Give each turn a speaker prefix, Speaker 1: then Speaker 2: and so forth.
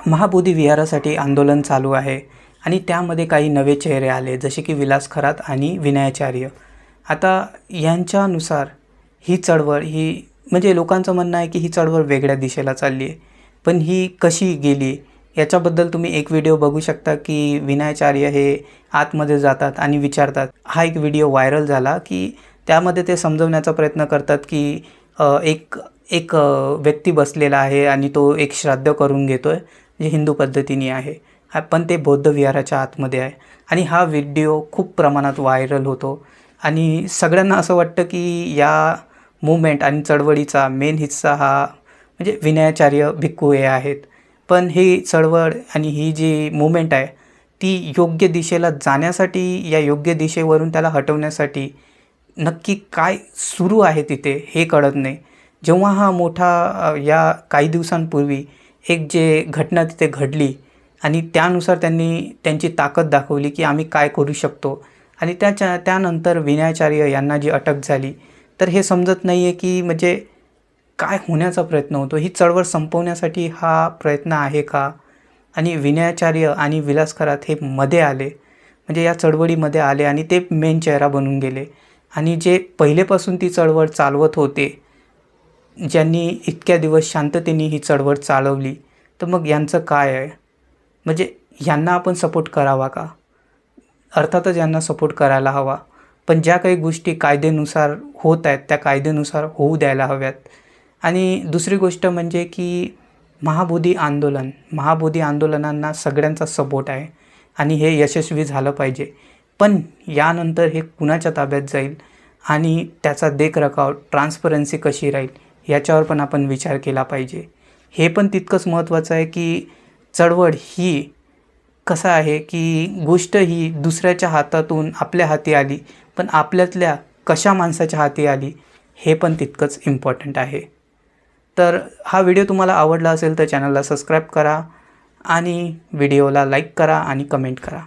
Speaker 1: महाबोधी विहारासाठी आंदोलन चालू आहे आणि त्यामध्ये काही नवे चेहरे आले, जसे की विलास खरात आणि विनयाचार्य। आता यांच्यानुसार ही चळवळ म्हणजे लोकांचं म्हणणं आहे की ही चळवळ वेगळ्या दिशेला चालली आहे, पण ही कशी गेली याच्याबद्दल तुम्ही एक व्हिडिओ बघू शकता की विनयाचार्य हे आतमध्ये जातात आणि विचारतात। हा एक व्हिडिओ व्हायरल झाला की त्यामध्ये ते समजवण्याचा प्रयत्न करतात की एक व्यक्ती बसलेला आहे आणि तो एक श्राद्ध करून घेतोय, जे हिंदू पद्धतीने आहे, पण ते बौद्ध विहाराच्या आतमध्ये आहे। आणि हा व्हिडिओ खूप प्रमाणात व्हायरल होतो आणि सगळ्यांना असं वाटतं की या मूवमेंट आणि चळवळीचा मेन हिस्सा हा म्हणजे विनयाचार्य भिक्खू हे आहेत। पण ही चळवळ आणि ही जी मूवमेंट आहे ती योग्य दिशेला जाण्यासाठी, या योग्य दिशेवरून त्याला हटवण्यासाठी नक्की काय सुरू आहे तिथे हे कळत नाही। जेव्हा हा मोठा या काही दिवसांपूर्वी एक जे घटना तिथे घडली आणि त्यानुसार त्यांनी त्यांची ताकद दाखवली की आम्ही काय करू शकतो, आणि त्यानंतर विनयाचार्य यांना जी अटक झाली, तर हे समजत नाही आहे की म्हणजे काय होण्याचा प्रयत्न होतो, ही चळवळ संपवण्यासाठी हा प्रयत्न आहे का? आणि विनयाचार्य आणि विलास खरात हे मध्ये आले, म्हणजे या चळवळीमध्ये आले आणि ते मेन चेहरा बनून गेले। आणि जे पहिलेपासून ती चळवळ चालवत होते, ज्यांनी इतक्या दिवस शांततेने ही चळवळ चालवली, तर मग यांचं काय आहे? म्हणजे यांना आपण सपोर्ट करावा का? अर्थातच यांना सपोर्ट करायला हवा, पण ज्या काही गोष्टी कायदेनुसार होत आहेत त्या कायदेनुसार होऊ द्यायला हव्यात। आणि दुसरी गोष्ट म्हणजे की महाबोधी आंदोलनांना सगळ्यांचा सपोर्ट आहे आणि हे यशस्वी झालं पाहिजे। पण यानंतर हे कुणाच्या ताब्यात जाईल आणि त्याचा देखरेख ट्रान्सपरन्सी कशी राहील याच्यावर पण आपण विचार केला पाहिजे। हे पण तितकंच महत्त्वाचं आहे की चळवळ ही कसं आहे की गोष्ट ही दुसऱ्याच्या हातातून आपल्या हाती आली, पण आपल्यातल्या कशा माणसाच्या हाती आली हे पण तितकंच इम्पॉर्टंट आहे। तर हा व्हिडिओ तुम्हाला आवडला असेल तर चॅनलला सबस्क्राईब करा आणि व्हिडिओला लाईक करा आणि कमेंट करा।